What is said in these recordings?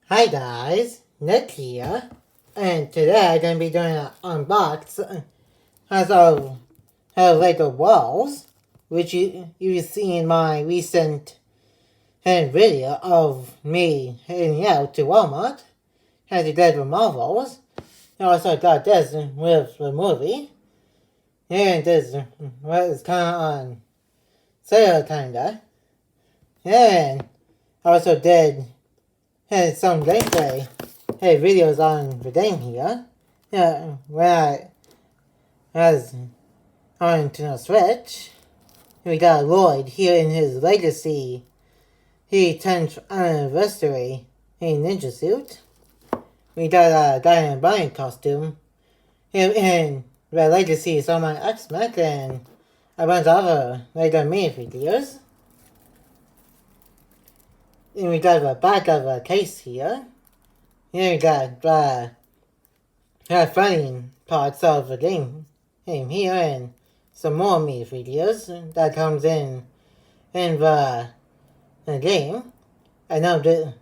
Hi guys, Nick here, and today I'm going to be doing an unbox of Lego Brawls, which you see in my recent video of me heading out to Walmart, had to get the Marvels. I also got this with the movie, and this was kind of on sale kinda, and I also did some gameplay videos on the game here. Yeah, when I was on Nintendo Switch, we got Lloyd here in his Legacy 10th anniversary in ninja suit. We got a guy in a bunny costume in the Legacy Summon X-Mech and a bunch of other Lego minifigures. And we got the back of the case here. Here we got the funny parts of the game here and some more videos that comes in the game. I know that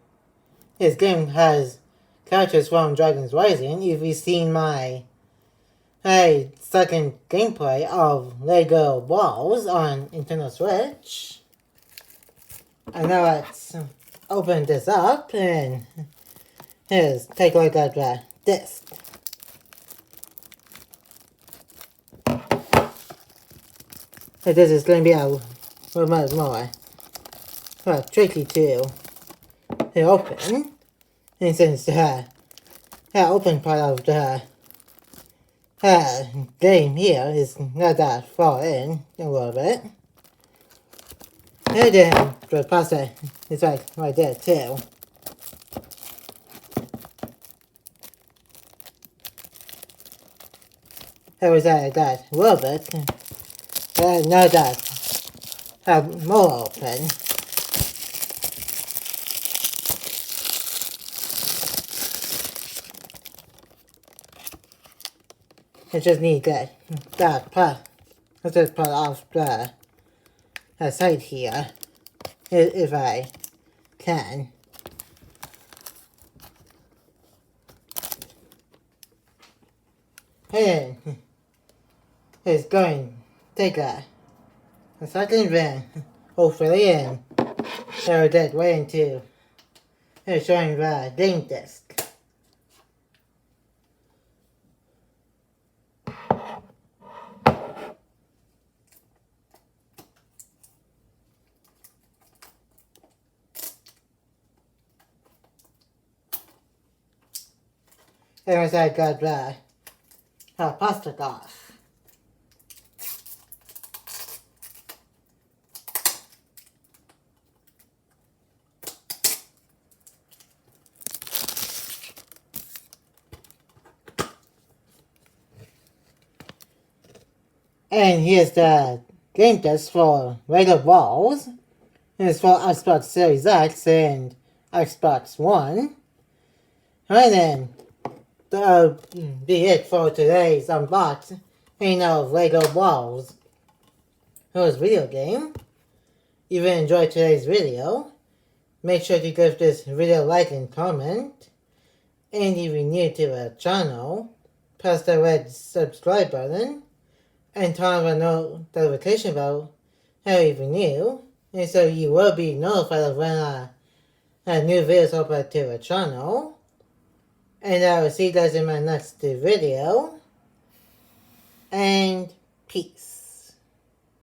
this game has characters from Dragon's Rising. If you've seen my second gameplay of Lego Brawls on Nintendo Switch, I know let's open this up and here's take a look at the disc. This is going to be a little bit more tricky to open. And since the open part of the game here is not that far in a little bit. And then the pasta is right there too. That was that a little bit. Now that more open. I just need that part. Let's just put off the side here, if I can. And it's going to take a second then, hopefully, and they're dead way into showing the game disc. And once I got the plastic off. And here's the game disc for Lego Brawls. It's for Xbox Series X and Xbox One. And then that'll be it for today's unboxing of Lego Brawls. Here's video game. If you enjoyed today's video, make sure to give this video a like and comment. And if you're new to the channel, press the red subscribe button and turn on the notification bell if you're new, and so you will be notified of when a new video is uploaded to the channel. And I will see you guys in my next video. And peace.